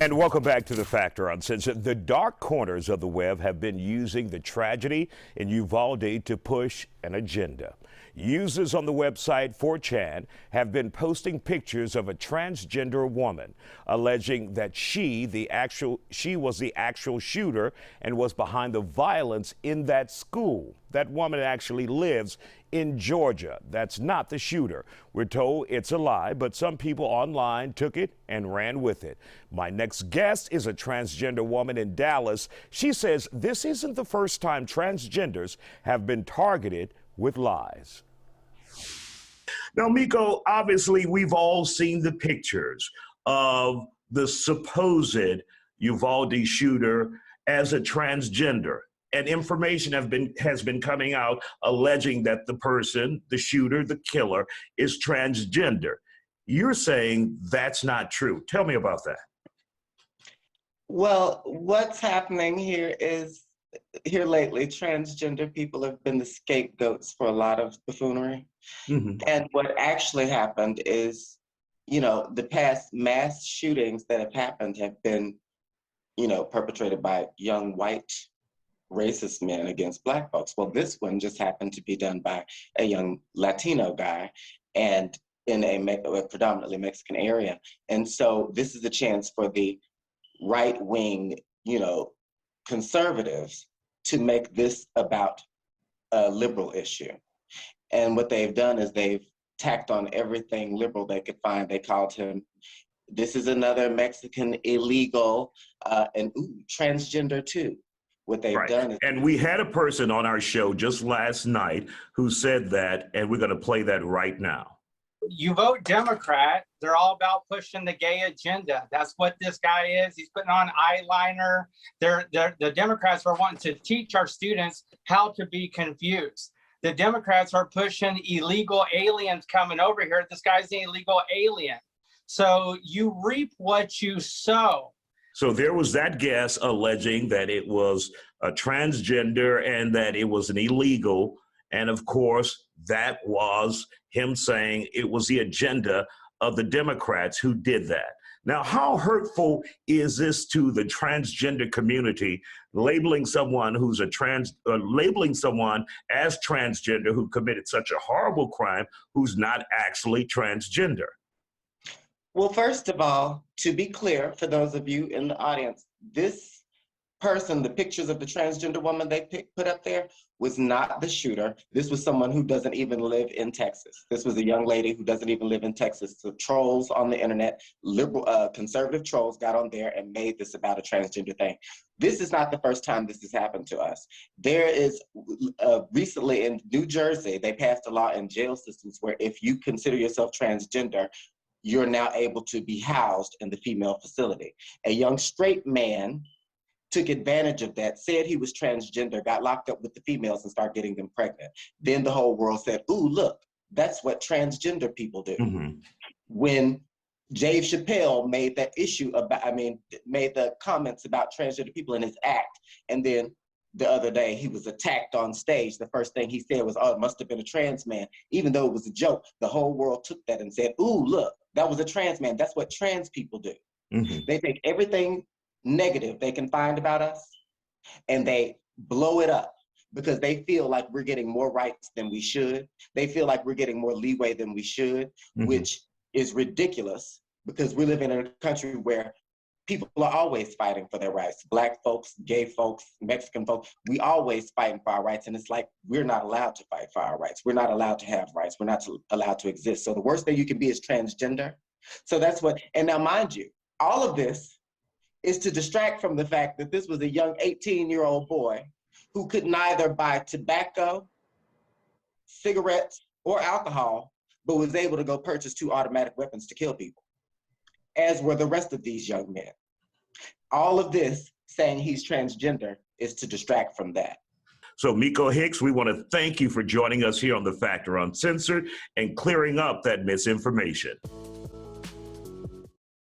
And welcome back to The Factor Uncensored. The dark corners of the web have been using the tragedy in Uvalde to push an agenda. Users on the website 4chan have been posting pictures of a transgender woman, alleging that she was the actual shooter and was behind the violence in that school. That woman actually lives in Georgia. That's not the shooter. We're told it's a lie, but some people online took it and ran with it. My next guest is a transgender woman in Dallas. She says this isn't the first time transgenders have been targeted with lies. Now, Miko, obviously we've all seen the pictures of the supposed Uvalde shooter as a transgender. And information has been coming out alleging that the person, the shooter, the killer, is transgender. You're saying that's not true. Tell me about that. Well, what's happening here lately, transgender people have been the scapegoats for a lot of buffoonery. Mm-hmm. And what actually happened is, the past mass shootings that have happened have been, perpetrated by young white racist men against Black folks. Well, this one just happened to be done by a young Latino guy and in a predominantly Mexican area. And so this is a chance for the right-wing, conservatives to make this about a liberal issue. And what they've done is they've tacked on everything liberal they could find. They called him, this is another Mexican illegal, and transgender too. What they've done is— And we had a person on our show just last night who said that, and we're going to play that right now. You vote Democrat, they're all about pushing the gay agenda. That's what this guy is. He's putting on eyeliner. The Democrats are wanting to teach our students how to be confused. The Democrats are pushing illegal aliens coming over here. This guy's an illegal alien. So you reap what you sow. So there was that guest alleging that it was a transgender and that it was an illegal. And of course, that was him saying it was the agenda of the Democrats who did that. Now, how hurtful is this to the transgender community, labeling someone who's labeling someone as transgender who committed such a horrible crime who's not actually transgender? Well, first of all, to be clear, for those of you in the audience, this person, the pictures of the transgender woman they put up there, was not the shooter. This was someone who doesn't even live in Texas. This was a young lady who doesn't even live in Texas. So trolls on the internet, liberal, conservative trolls got on there and made this about a transgender thing. This is not the first time this has happened to us. There is, recently in New Jersey, they passed a law in jail systems where if you consider yourself transgender, you're now able to be housed in the female facility. A young straight man took advantage of that, said he was transgender, got locked up with the females and started getting them pregnant. Then the whole world said, ooh, look, that's what transgender people do. Mm-hmm. When Dave Chappelle made that issue about, made the comments about transgender people in his act, and then the other day he was attacked on stage. The first thing he said was, oh, it must have been a trans man. Even though it was a joke, the whole world took that and said, ooh, look, that was a trans man. That's what trans people do. Mm-hmm. They take everything negative they can find about us and they blow it up because they feel like we're getting more rights than we should. They feel like we're getting more leeway than we should, mm-hmm. which is ridiculous because we live in a country where people are always fighting for their rights. Black folks, gay folks, Mexican folks, we always fighting for our rights. And it's like, we're not allowed to fight for our rights. We're not allowed to have rights. We're not allowed to exist. So the worst thing you can be is transgender. So that's what, and now mind you, all of this is to distract from the fact that this was a young 18-year-old boy who could neither buy tobacco, cigarettes, or alcohol, but was able to go purchase 2 automatic weapons to kill people, as were the rest of these young men. All of this saying he's transgender is to distract from that. So Miko Hicks, we want to thank you for joining us here on The Factor Uncensored and clearing up that misinformation.